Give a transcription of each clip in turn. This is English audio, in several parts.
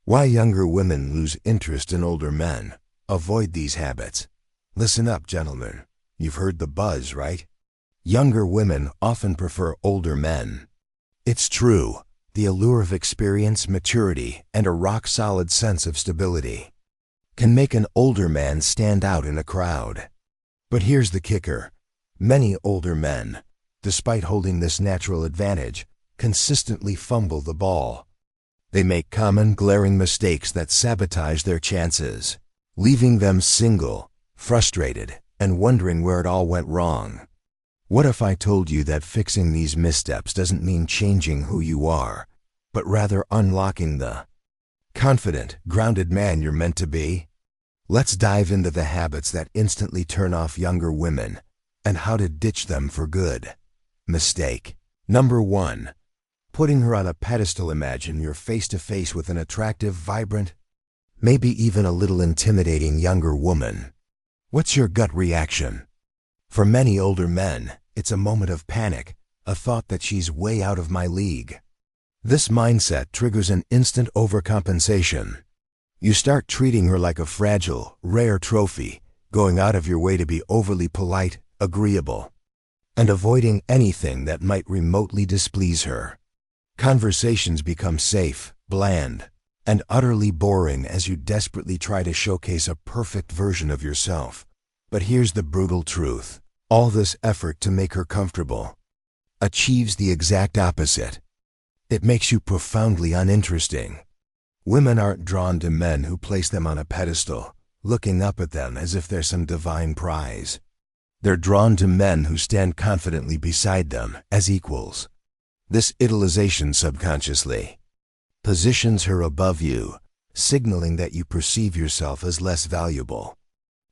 Why younger women lose interest in older men. Avoid these habits. Listen up, gentlemen. You've heard the buzz, right? Younger women often prefer older men. It's true. The allure of experience, maturity, and a rock-solid sense of stability can make an older man stand out in a crowd. But here's the kicker. Many older men, despite holding this natural advantage, consistently fumble the ball. They make common, glaring mistakes that sabotage their chances, leaving them single, frustrated, and wondering where it all went wrong. What if I told you that fixing these missteps doesn't mean changing who you are, but rather unlocking the confident, grounded man you're meant to be? Let's dive into the habits that instantly turn off younger women and how to ditch them for good. Mistake. Number 1. Putting her on a pedestal. Imagine you're face to face with an attractive, vibrant, maybe even a little intimidating younger woman. What's your gut reaction? For many older men, it's a moment of panic, a thought that she's way out of my league. This mindset triggers an instant overcompensation. You start treating her like a fragile, rare trophy, going out of your way to be overly polite, agreeable, and avoiding anything that might remotely displease her. Conversations become safe, bland, and utterly boring as you desperately try to showcase a perfect version of yourself. But here's the brutal truth. All this effort to make her comfortable achieves the exact opposite. It makes you profoundly uninteresting. Women aren't drawn to men who place them on a pedestal, looking up at them as if they're some divine prize. They're drawn to men who stand confidently beside them as equals. This idolization subconsciously positions her above you, signaling that you perceive yourself as less valuable.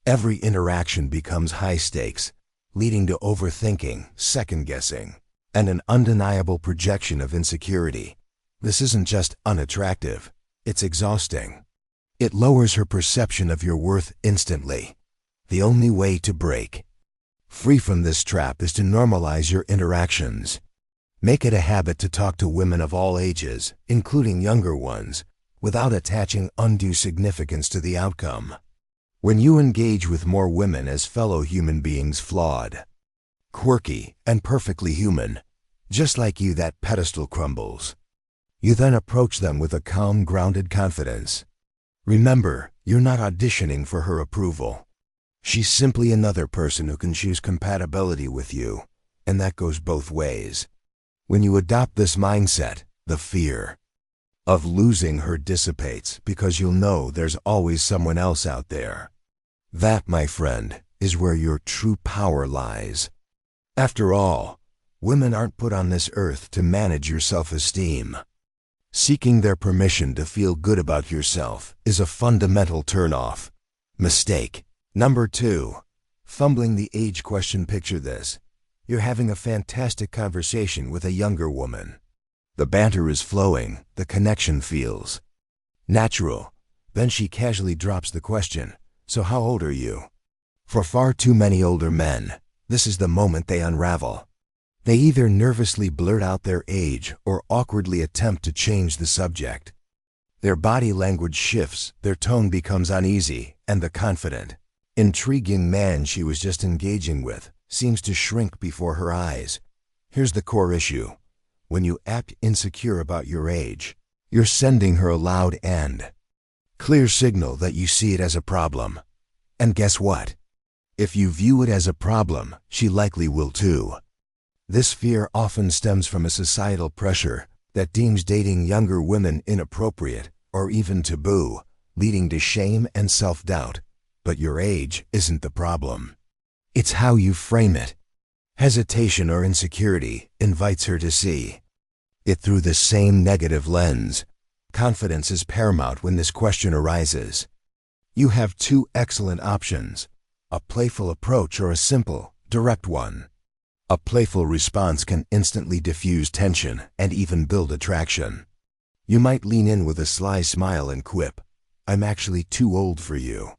Every interaction becomes high stakes, leading to overthinking, second-guessing, and an undeniable projection of insecurity. This isn't just unattractive, it's exhausting. It lowers her perception of your worth instantly. The only way to break free from this trap is to normalize your interactions. Make it a habit to talk to women of all ages, including younger ones, without attaching undue significance to the outcome. When you engage with more women as fellow human beings, flawed, quirky, and perfectly human, just like you, that pedestal crumbles. You then approach them with a calm, grounded confidence. Remember, you're not auditioning for her approval. She's simply another person who can choose compatibility with you, and that goes both ways. When you adopt this mindset, the fear of losing her dissipates because you'll know there's always someone else out there. That, my friend, is where your true power lies. After all, women aren't put on this earth to manage your self-esteem. Seeking their permission to feel good about yourself is a fundamental turnoff. Mistake. Number 2. Fumbling the age question. Picture this. You're having a fantastic conversation with a younger woman. The banter is flowing, the connection feels natural. Then she casually drops the question, "So how old are you?" For far too many older men, this is the moment they unravel. They either nervously blurt out their age or awkwardly attempt to change the subject. Their body language shifts, their tone becomes uneasy, and the confident, intriguing man she was just engaging with seems to shrink before her eyes. Here's the core issue. When you act insecure about your age, you're sending her a loud and clear signal that you see it as a problem. And guess what? If you view it as a problem, she likely will too. This fear often stems from a societal pressure that deems dating younger women inappropriate or even taboo, leading to shame and self-doubt. But your age isn't the problem. It's how you frame it. Hesitation or insecurity invites her to see it through the same negative lens. Confidence is paramount when this question arises. You have two excellent options: a playful approach or a simple, direct one. A playful response can instantly diffuse tension and even build attraction. You might lean in with a sly smile and quip, "I'm actually too old for you.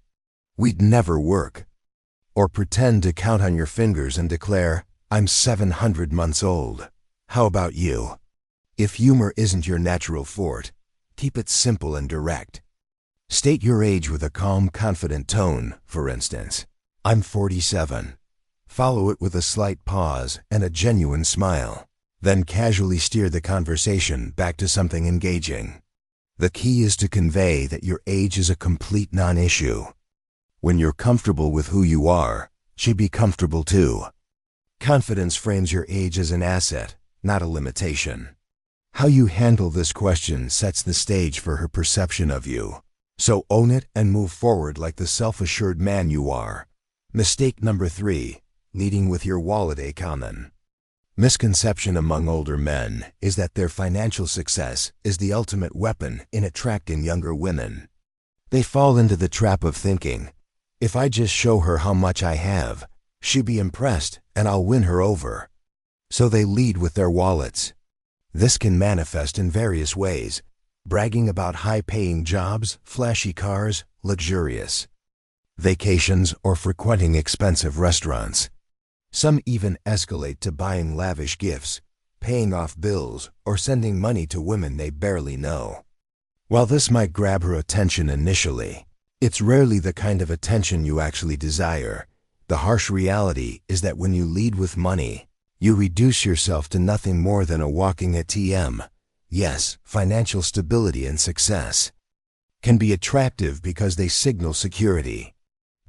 We'd never work." Or pretend to count on your fingers and declare, "I'm 700 months old. How about you?" If humor isn't your natural forte, Keep it simple and direct. State your age with a calm, confident tone, for instance. I'm 47. Follow it with a slight pause and a genuine smile. Then casually steer the conversation back to something engaging. The key is to convey that your age is a complete non-issue. When you're comfortable with who you are, she'd be comfortable too. Confidence frames your age as an asset, not a limitation. How you handle this question sets the stage for her perception of you. So own it and move forward like the self-assured man you are. Mistake number 3, leading with your wallet. Common misconception among older men is that their financial success is the ultimate weapon in attracting younger women. They fall into the trap of thinking, if I just show her how much I have, she'll be impressed and I'll win her over. So they lead with their wallets. This can manifest in various ways, bragging about high-paying jobs, flashy cars, luxurious vacations, or frequenting expensive restaurants. Some even escalate to buying lavish gifts, paying off bills, or sending money to women they barely know. While this might grab her attention initially, it's rarely the kind of attention you actually desire. The harsh reality is that when you lead with money, you reduce yourself to nothing more than a walking ATM. Yes, financial stability and success can be attractive because they signal security.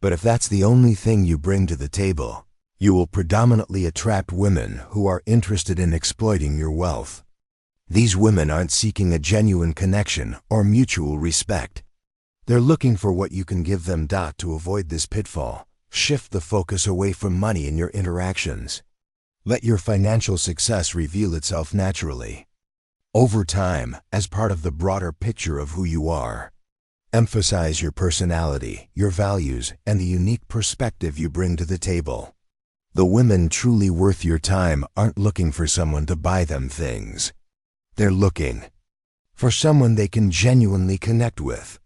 But if that's the only thing you bring to the table, you will predominantly attract women who are interested in exploiting your wealth. These women aren't seeking a genuine connection or mutual respect. They're looking for what you can give them. To avoid this pitfall, shift the focus away from money in your interactions. Let your financial success reveal itself naturally, over time, as part of the broader picture of who you are. Emphasize your personality, your values, and the unique perspective you bring to the table. The women truly worth your time aren't looking for someone to buy them things. They're looking for someone they can genuinely connect with.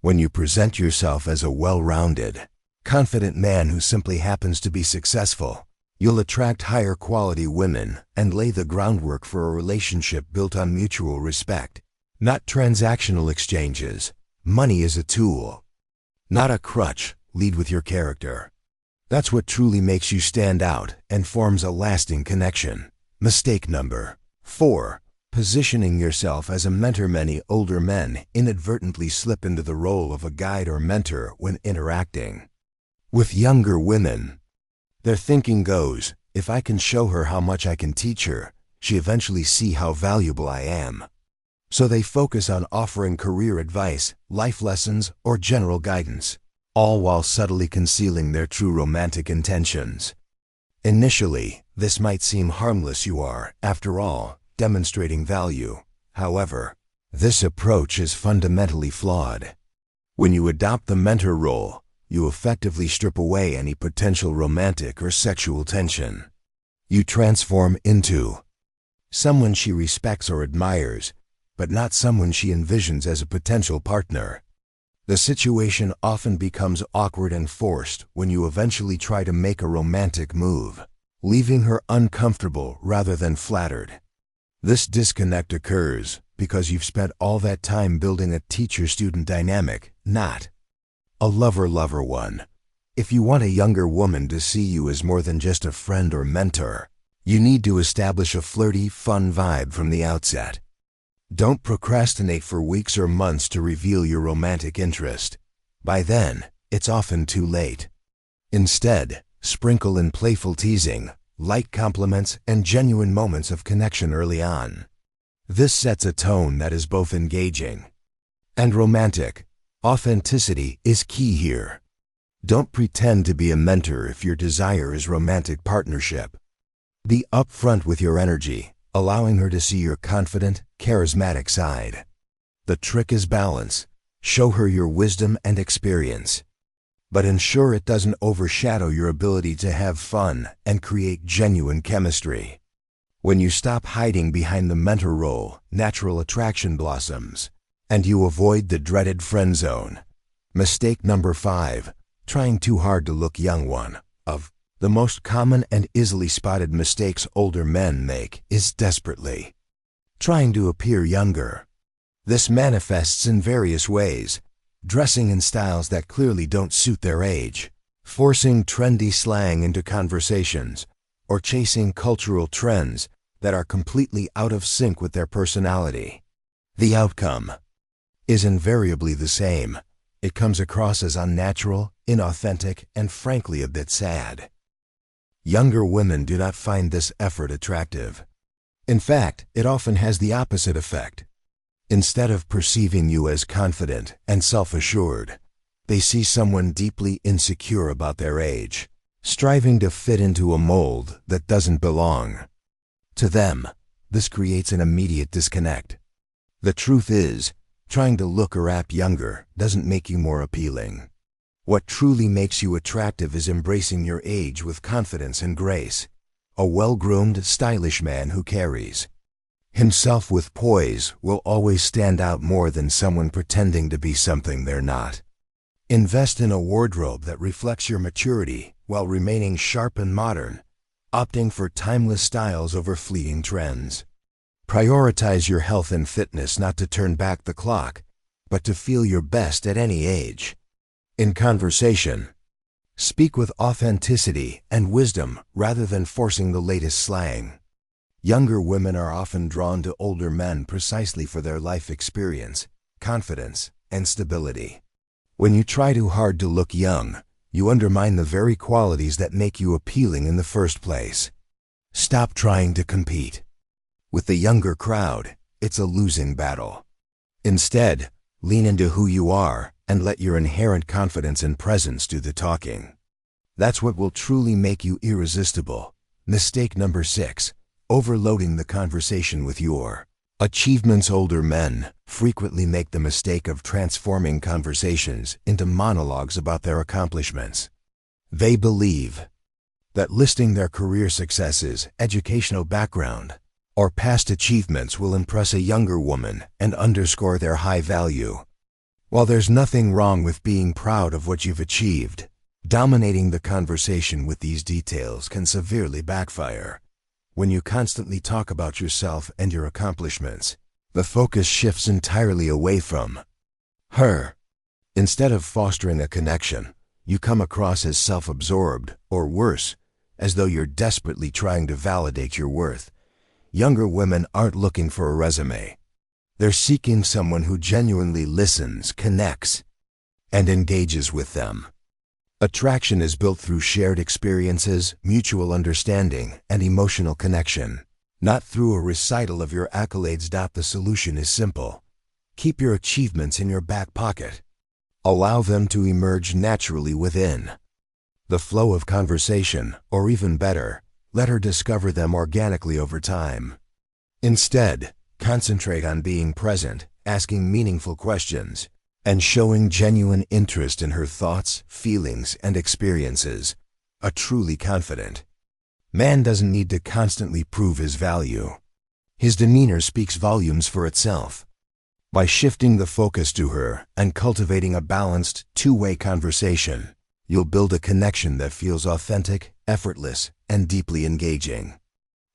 When you present yourself as a well-rounded, confident man who simply happens to be successful, you'll attract higher quality women and lay the groundwork for a relationship built on mutual respect, not transactional exchanges. Money is a tool, not a crutch. Lead with your character. That's what truly makes you stand out and forms a lasting connection. Mistake number 4. Positioning yourself as a mentor. Many older men inadvertently slip into the role of a guide or mentor when interacting with younger women. Their thinking goes, if I can show her how much I can teach her, she eventually see how valuable I am. So they focus on offering career advice, life lessons, or general guidance, all while subtly concealing their true romantic intentions. Initially, this might seem harmless. You are, after all, demonstrating value. However, this approach is fundamentally flawed. When you adopt the mentor role, you effectively strip away any potential romantic or sexual tension. You transform into someone she respects or admires, but not someone she envisions as a potential partner. The situation often becomes awkward and forced when you eventually try to make a romantic move, leaving her uncomfortable rather than flattered. This disconnect occurs because you've spent all that time building a teacher-student dynamic, not a lover-lover one. If you want a younger woman to see you as more than just a friend or mentor, you need to establish a flirty, fun vibe from the outset. Don't procrastinate for weeks or months to reveal your romantic interest. By then, it's often too late. Instead, sprinkle in playful teasing, light compliments, and genuine moments of connection early on. This sets a tone that is both engaging and romantic. Authenticity is key here. Don't pretend to be a mentor if your desire is romantic partnership. Be upfront with your energy, allowing her to see your confident, charismatic side. The trick is balance. Show her your wisdom and experience, but ensure it doesn't overshadow your ability to have fun and create genuine chemistry. When you stop hiding behind the mentor role, natural attraction blossoms, and you avoid the dreaded friend zone. Mistake number 5. Trying too hard to look young. One of the most common and easily spotted mistakes older men make is desperately trying to appear younger. This manifests in various ways: dressing in styles that clearly don't suit their age, forcing trendy slang into conversations, or chasing cultural trends that are completely out of sync with their personality. The outcome is invariably the same. It comes across as unnatural, inauthentic, and frankly a bit sad. Younger women do not find this effort attractive. In fact, it often has the opposite effect. Instead of perceiving you as confident and self-assured, they see someone deeply insecure about their age, striving to fit into a mold that doesn't belong. To them, this creates an immediate disconnect. The truth is, trying to look or act younger doesn't make you more appealing. What truly makes you attractive is embracing your age with confidence and grace. A well-groomed, stylish man who carries himself with poise will always stand out more than someone pretending to be something they're not. Invest in a wardrobe that reflects your maturity while remaining sharp and modern, opting for timeless styles over fleeting trends. Prioritize your health and fitness, not to turn back the clock, but to feel your best at any age. In conversation, speak with authenticity and wisdom rather than forcing the latest slang. Younger women are often drawn to older men precisely for their life experience, confidence, and stability. When you try too hard to look young, you undermine the very qualities that make you appealing in the first place. Stop trying to compete with the younger crowd. It's a losing battle. Instead, lean into who you are and let your inherent confidence and presence do the talking. That's what will truly make you irresistible. Mistake number 6. Overloading the conversation with your achievements. Older men frequently make the mistake of transforming conversations into monologues about their accomplishments. They believe that listing their career successes, educational background, or past achievements will impress a younger woman and underscore their high value. While there's nothing wrong with being proud of what you've achieved, dominating the conversation with these details can severely backfire. When you constantly talk about yourself and your accomplishments, the focus shifts entirely away from her. Instead of fostering a connection, you come across as self-absorbed, or worse, as though you're desperately trying to validate your worth. Younger women aren't looking for a resume. They're seeking someone who genuinely listens, connects, and engages with them. Attraction is built through shared experiences, mutual understanding, and emotional connection, not through a recital of your accolades. The solution is simple. Keep your achievements in your back pocket. Allow them to emerge naturally within the flow of conversation, or even better, let her discover them organically over time. Instead, concentrate on being present, asking meaningful questions, and showing genuine interest in her thoughts, feelings, and experiences. A truly confident man doesn't need to constantly prove his value. His demeanor speaks volumes for itself. By shifting the focus to her and cultivating a balanced, two-way conversation, you'll build a connection that feels authentic, effortless, and deeply engaging.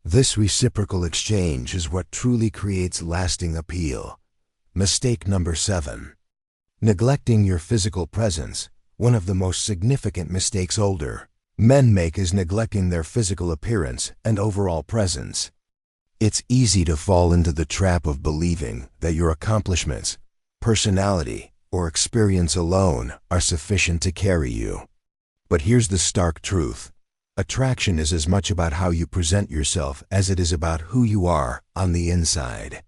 This reciprocal exchange is what truly creates lasting appeal. Mistake number 7. Neglecting your physical presence. One of the most significant mistakes older men make is neglecting their physical appearance and overall presence. It's easy to fall into the trap of believing that your accomplishments, personality, or experience alone are sufficient to carry you. But here's the stark truth. Attraction is as much about how you present yourself as it is about who you are on the inside.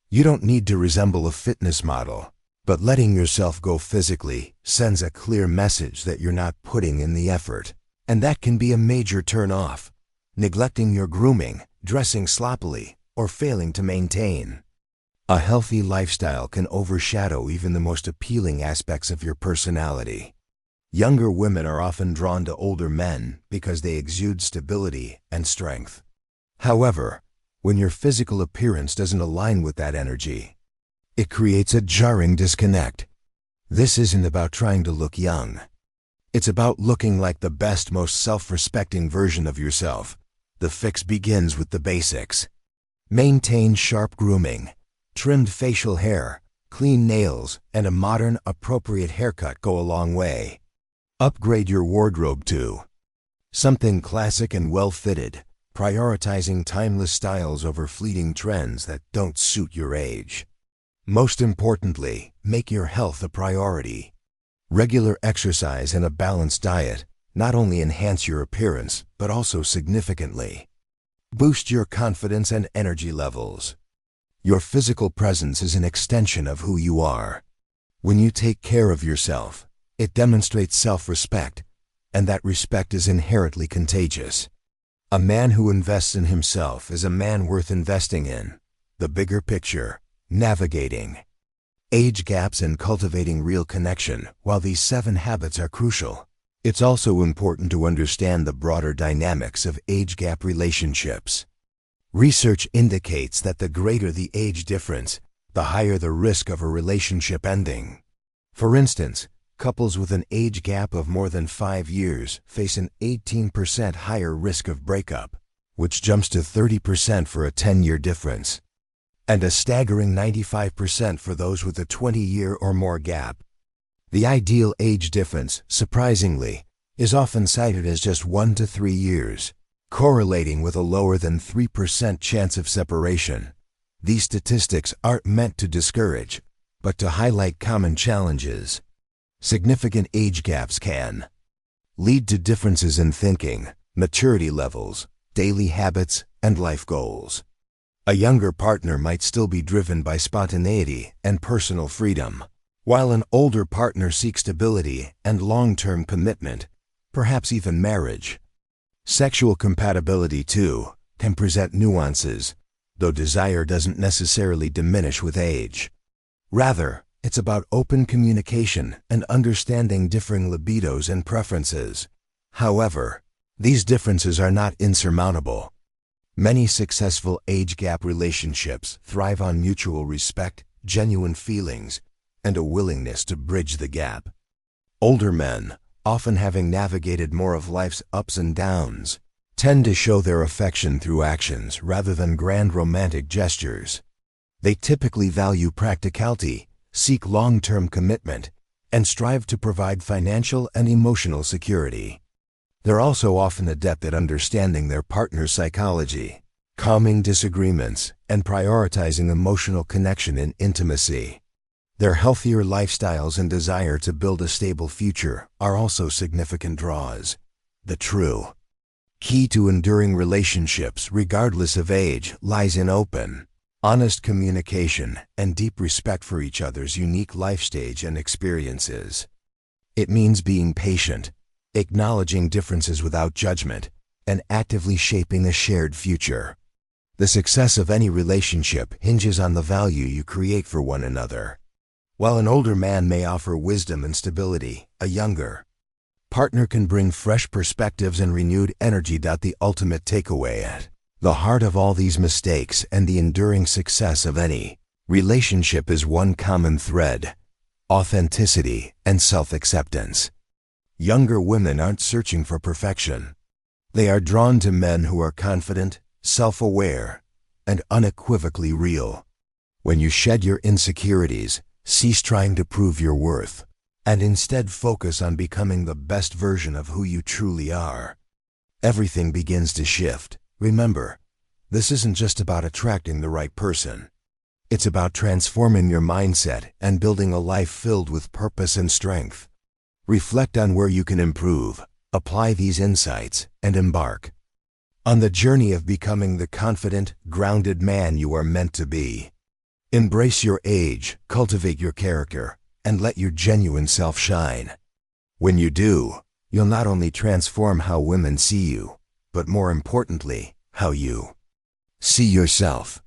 You don't need to resemble a fitness model, but letting yourself go physically sends a clear message that you're not putting in the effort. And that can be a major turn-off. Neglecting your grooming, dressing sloppily, or failing to maintain a healthy lifestyle can overshadow even the most appealing aspects of your personality. Younger women are often drawn to older men because they exude stability and strength. However, when your physical appearance doesn't align with that energy, it creates a jarring disconnect. This isn't about trying to look young. It's about looking like the best, most self-respecting version of yourself. The fix begins with the basics. Maintain sharp grooming, trimmed facial hair, Clean nails and a modern, appropriate haircut go a long way. Upgrade your wardrobe too. Something classic and well-fitted, prioritizing timeless styles over fleeting trends that don't suit your age. Most importantly, make your health a priority. Regular exercise and a balanced diet not only enhance your appearance, but also significantly boost your confidence and energy levels. Your physical presence is an extension of who you are. When you take care of yourself, it demonstrates self-respect, and that respect is inherently contagious. A man who invests in himself is a man worth investing in. The bigger picture, navigating age gaps and cultivating real connection. While these 7 habits are crucial, it's also important to understand the broader dynamics of age gap relationships. Research indicates that the greater the age difference, the higher the risk of a relationship ending. For instance, couples with an age gap of more than 5 years face an 18% higher risk of breakup, which jumps to 30% for a 10-year difference, and a staggering 95% for those with a 20-year or more gap. The ideal age difference, surprisingly, is often cited as just 1 to 3 years, correlating with a lower than 3% chance of separation. These statistics aren't meant to discourage, but to highlight common challenges. Significant age gaps can lead to differences in thinking, maturity levels, daily habits, and life goals. A younger partner might still be driven by spontaneity and personal freedom, while an older partner seeks stability and long-term commitment, perhaps even marriage. Sexual compatibility, too, can present nuances, though desire doesn't necessarily diminish with age. Rather, it's about open communication and understanding differing libidos and preferences. However, these differences are not insurmountable. Many successful age gap relationships thrive on mutual respect, genuine feelings, and a willingness to bridge the gap. Older men, often having navigated more of life's ups and downs, tend to show their affection through actions rather than grand romantic gestures. They typically value practicality, seek long-term commitment, and strive to provide financial and emotional security. They're also often adept at understanding their partner's psychology, calming disagreements, and prioritizing emotional connection and intimacy. Their healthier lifestyles and desire to build a stable future are also significant draws. The true key to enduring relationships, regardless of age, lies in open, honest communication and deep respect for each other's unique life stage and experiences. It means being patient, acknowledging differences without judgment, and actively shaping a shared future. The success of any relationship hinges on the value you create for one another. While an older man may offer wisdom and stability, a younger partner can bring fresh perspectives and renewed energy. The ultimate takeaway at the heart of all these mistakes and the enduring success of any relationship is one common thread: authenticity and self-acceptance. Younger women aren't searching for perfection. They are drawn to men who are confident, self-aware, and unequivocally real. When you shed your insecurities, cease trying to prove your worth, and instead focus on becoming the best version of who you truly are, everything begins to shift. Remember, this isn't just about attracting the right person. It's about transforming your mindset and building a life filled with purpose and strength. Reflect on where you can improve, apply these insights, and embark on the journey of becoming the confident, grounded man you are meant to be. Embrace your age, cultivate your character, and let your genuine self shine. When you do, you'll not only transform how women see you, but more importantly, how you see yourself.